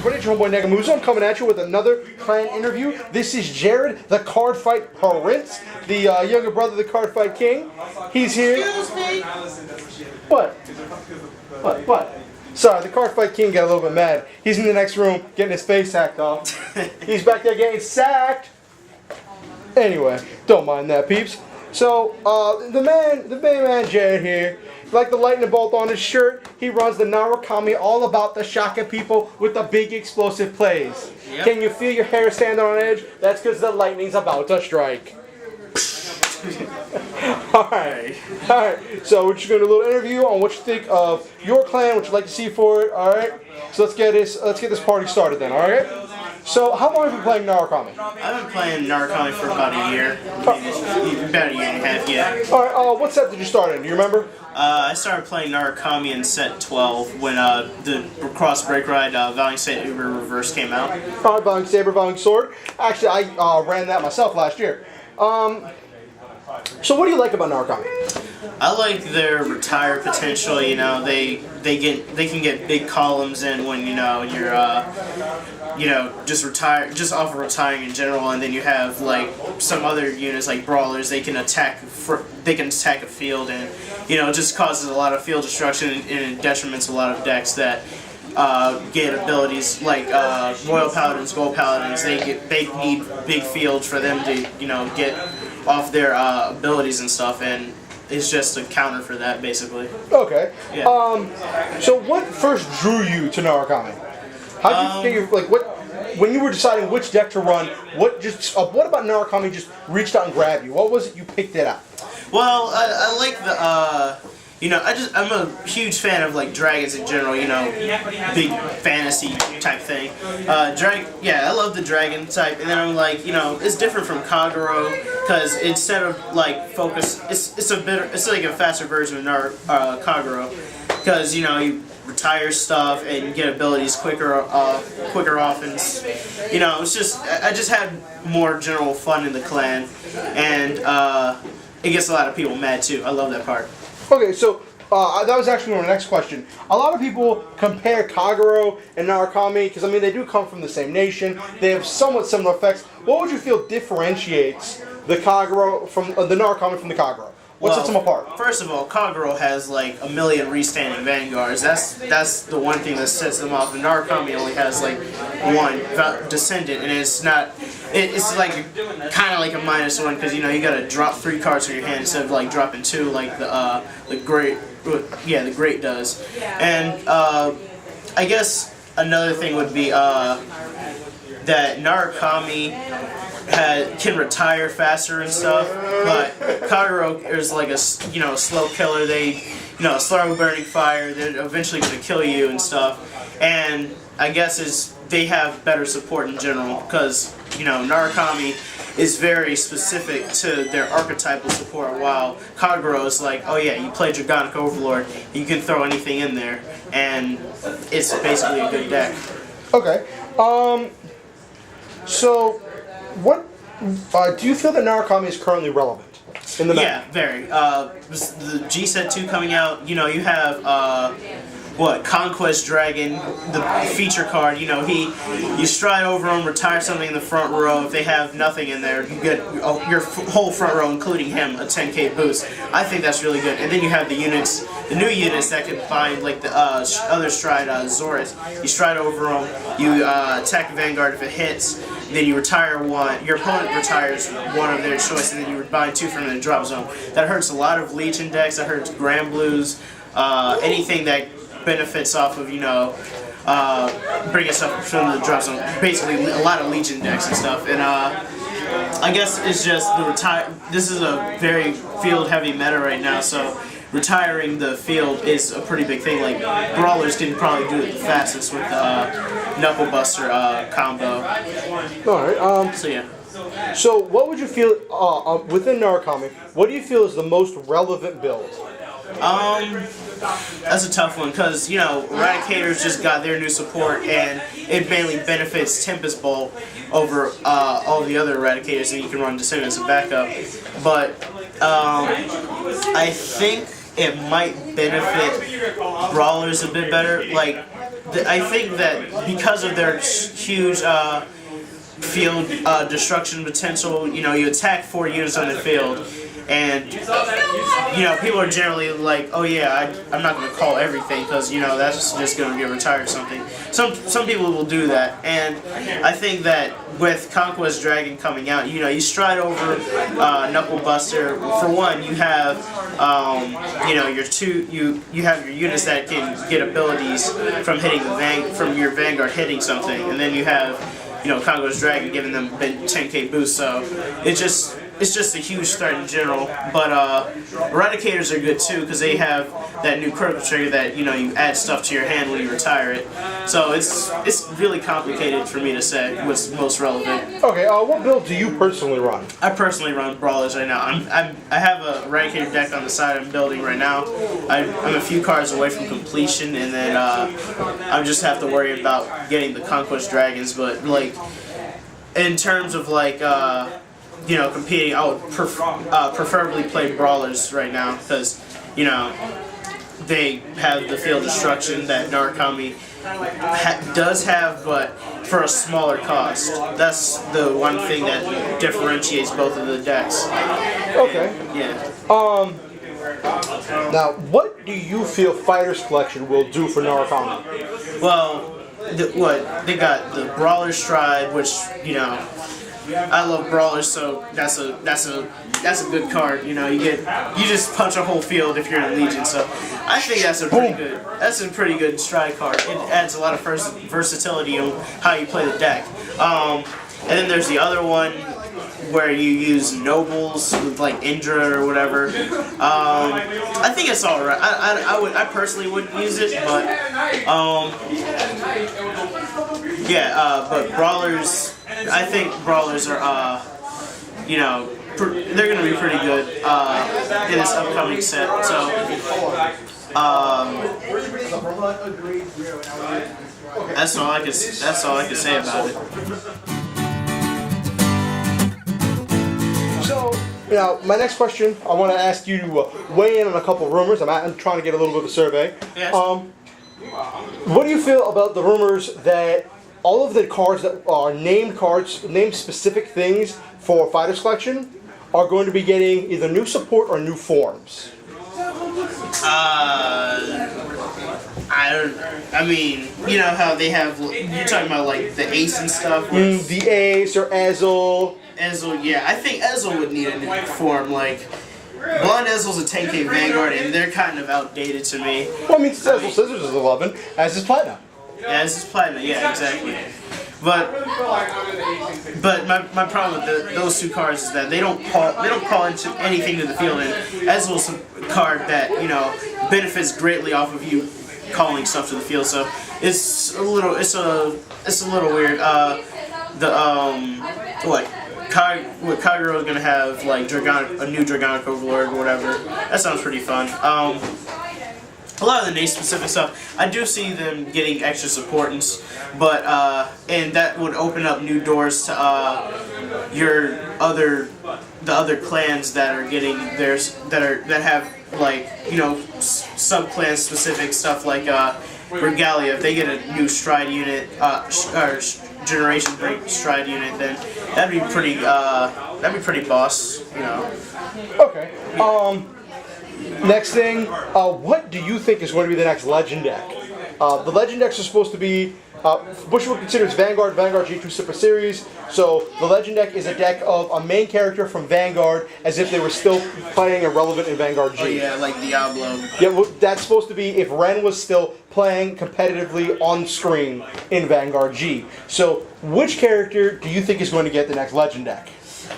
everybody, it's your homeboy Nagamuzo. I'm coming at you with another clan interview. This is Jared, the Cardfight Prince, the younger brother of the Cardfight King. He's here. Excuse me. What? Sorry, the Cardfight King got a little bit mad. He's in the next room getting his face hacked off. He's back there getting sacked. Anyway, don't mind that, peeps. So, the main man Jared here, like the lightning bolt on his shirt, he runs the Narukami, all about the shocking people with the big explosive plays. Yep. Can you feel your hair standing on edge? That's because the lightning's about to strike. Alright, so we're just going to do a little interview on what you think of your clan, what you'd like to see for it, alright? So let's get this party started then, alright? So, how long have you been playing Narukami? I've been playing Narukami for about a year. About a year and a half, yeah. Alright, what set did you start in? Do you remember? I started playing Narukami in set 12 when the Cross Break Ride Valiant Saber Reverse came out. Alright, Valiant Saber, Valiant Sword. Actually, I ran that myself last year. So what do you like about Narukami? I like their retire potential. You know, they can get big columns in when you're just off of retiring in general, and then you have like some other units like brawlers. They can attack a field, and it just causes a lot of field destruction and detriments a lot of decks that get abilities like Royal Paladins, Gold Paladins. They need big fields for them to get off their abilities and stuff, and it's just a counter for that basically. Okay. Yeah. So what first drew you to Narukami? How did you figure, when you were deciding which deck to run, what about Narukami just reached out and grabbed you? What was it you picked it up? Well, I like the I'm a huge fan of like dragons in general, big fantasy type thing. I love the dragon type, and then I'm like, it's different from Kagero because instead of like focus, it's like a faster version of Kagero because you retire stuff and you get abilities quicker off, and it's just I just had more general fun in the clan, and it gets a lot of people mad too. I love that part. Okay, so that was actually my next question. A lot of people compare Kagero and Narukami because they do come from the same nation. They have somewhat similar effects. What would you feel differentiates the Kagero from the Narukami from the Kagero? What sets them apart? First of all, Kagero has like a million restanding vanguards. That's the one thing that sets them off. And Narukami only has like one descendant, and it's not. It's like kind of like a -1 because you gotta drop 3 cards from your hand instead of like dropping 2 like the great does. And I guess another thing would be that Narukami can retire faster and stuff, but Kagero is like a slow killer. They slow burning fire. They're eventually going to kill you and stuff. And I guess they have better support in general because Narukami is very specific to their archetypal support, while Kagero is like, oh yeah, you play Dragonic Overlord, you can throw anything in there, and it's basically a good deck. Okay. So, what do you feel that Narukami is currently relevant in the meta? Yeah, very. The G Set 2 coming out, you have Conquest Dragon, the feature card. You stride over them, retire something in the front row. If they have nothing in there, you get your whole front row, including him, a 10k boost. I think that's really good. And then you have the new units that can find like the other stride Zoras. You stride over them, you attack a Vanguard if it hits. Then you retire one. Your opponent retires one of their choice, and then you bind 2 from the drop zone. That hurts a lot of Legion decks. That hurts Grand Blues. Anything that benefits off of bringing stuff from the drop zone. Basically, a lot of Legion decks and stuff. And I guess it's just this is a very field heavy meta right now, so retiring the field is a pretty big thing. Like brawlers can probably do it the fastest with the Knuckle Buster combo. All right. So yeah. So what would you feel within Narukami? What do you feel is the most relevant build? That's a tough one because Eradicators just got their new support, and it mainly benefits Tempest Bolt over all the other Eradicators, and you can run Descendants as a backup. But I think it might benefit Brawlers a bit better. Like I think that because of their huge field destruction potential, you attack 4 units on the field, and people are generally like, oh yeah, I'm not going to call everything because that's just going to get retired or something. Some people will do that, and I think that with Conquest Dragon coming out, you stride over Knuckle Buster. For one, you have you have your units that can get abilities from hitting from your Vanguard hitting something, and then you have Conquest Dragon giving them 10k boost. So it's just a huge threat in general. But Eradicators are good too because they have that new critical trigger that you add stuff to your hand when you retire it. So it's really complicated for me to say what's most relevant. Okay, what build do you personally run? I personally run Brawlers right now. I have a Eradicator deck on the side I'm building right now. I'm a few cards away from completion, and then I just have to worry about getting the Conquest Dragons. But like in terms of like competing, I would preferably play Brawlers right now because they have the field destruction that Narukami does have, but for a smaller cost. That's the one thing that differentiates both of the decks. Okay. Yeah. Now, what do you feel Fighters Collection will do for Narukami? Well, they got the Brawler Stride, which I love Brawlers, so that's a good card. You just punch a whole field if you're in Legion. So I think that's a pretty good stride card. It adds a lot of versatility on how you play the deck. And then there's the other one where you use Nobles with like Indra or whatever. I think it's alright. I personally wouldn't use it, but but Brawlers. I think Brawlers are, they're going to be pretty good in this upcoming set. So, that's all I can say about it. So, now my next question, I want to ask you to weigh in on a couple rumors. I'm trying to get a little bit of a survey. Yes. What do you feel about the rumors that all of the cards that are named specific things for Fighters Collection are going to be getting either new support or new forms? I mean, you know how they have, you're talking about like the Ace and stuff? The Ace or Ezel. Ezel, yeah. I think Ezel would need a new form, like, Blonde Ezel's a 10k Vanguard, and they're kind of outdated to me. Well, I mean, Ezel Scissors is 11, as is Platinum. Yeah, this is Platinum, yeah, exactly. But my problem with those two cards is that they don't call into anything to the field, and Ezel's a card that benefits greatly off of you calling stuff to the field. So it's a little weird. Kagero is gonna have like a new Dragonic Overlord or whatever. That sounds pretty fun. A lot of the name-specific stuff, I do see them getting extra supportants, but and that would open up new doors to the other clans that are getting theirs, that have like sub-clan specific stuff like Regalia. If they get a new stride unit or generation break stride unit, then that'd be pretty boss. Okay. Next thing, what do you think is going to be the next Legend deck? The Legend decks are supposed to be, Bushwood considers Vanguard G2 Super Series, so the Legend deck is a deck of a main character from Vanguard as if they were still playing and relevant in Vanguard G. Oh yeah, like Diablo. Yeah, well, that's supposed to be if Ren was still playing competitively on screen in Vanguard G. So, which character do you think is going to get the next Legend deck?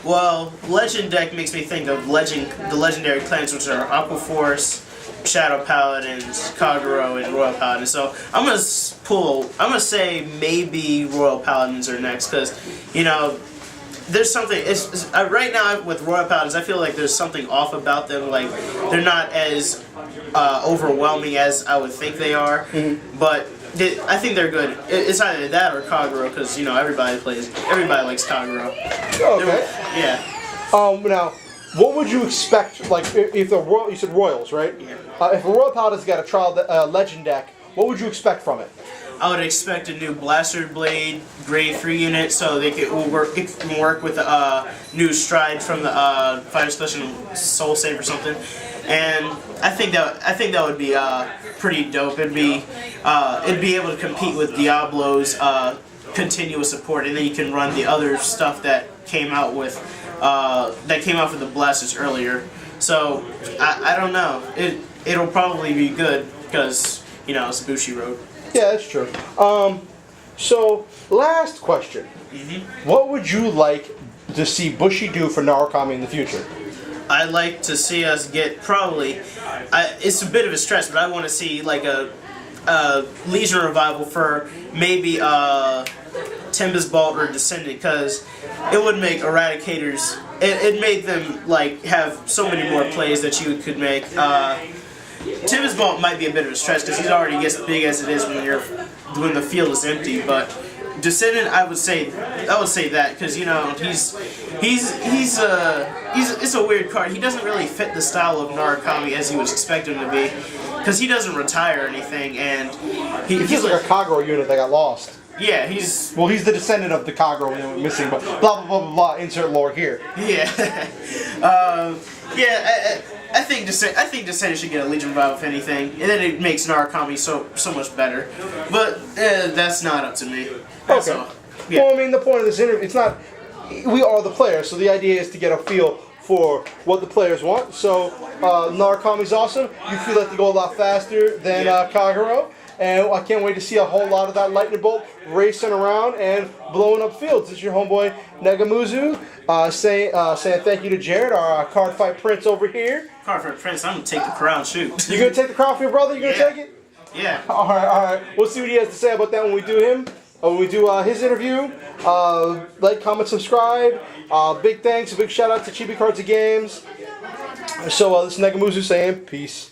Well, Legend deck makes me think of the legendary clans, which are Aqua Force, Shadow Paladins, Kagero, and Royal Paladins. So I'm gonna say maybe Royal Paladins are next, because there's something. Right now with Royal Paladins, I feel like there's something off about them. Like they're not as overwhelming as I would think they are, but. I think they're good. It's either that or Kagero, because everybody likes Kagero. Okay. Yeah. Now, what would you expect? Like, if the Royal, you said Royals, right? Yeah. If a Royal Paladin's got a trial Legend deck, what would you expect from it? I would expect a new Blaster Blade Grade 3 unit, so it can work with a new Stride from the Fighter Special Soul Save or something. And I think that would be pretty dope. It'd be able to compete with Diablo's continuous support, and then you can run the other stuff that came out with the blasters earlier. So I don't know. It'll probably be good because it's Bushiroad. Yeah, that's true. So last question: What would you like to see Bushi do for Narukami in the future? I'd like to see us get it's a bit of a stretch, but I want to see like a Legion revival for maybe Tempest Bolt or Descendant, because it would make Eradicators. It made them like have so many more plays that you could make. Tempest Bolt might be a bit of a stretch because he's already gets big as it is when the field is empty, but Descendant, I would say that because it's a weird card. He doesn't really fit the style of Narukami as you would expect him to be, because he doesn't retire or anything, and he's like a Kagero unit that got lost. Yeah, he's the descendant of the Kagero we went missing, but blah blah blah blah blah. Insert lore here. Yeah, I think Descendant should get a Legion revival if anything, and then it makes Narukami so much better. But that's not up to me. Okay. Yeah. Well, I mean, the point of this interview, it's not. We are the players, so the idea is to get a feel for what the players want. So Narukami's awesome. You feel like they go a lot faster than Kagero. And I can't wait to see a whole lot of that lightning bolt racing around and blowing up fields. This is your homeboy Negamuzu saying thank you to Jared, our Cardfight Prince over here. Cardfight Prince, I'm going to take the crown, shoot. You going to take the crown for your brother? You going to take it? Yeah. All right. We'll see what he has to say about that when we do him. When we do his interview. Like, comment, subscribe. Big thanks, a big shout out to Chibi Cards and Games. So this is Negamuzu saying peace.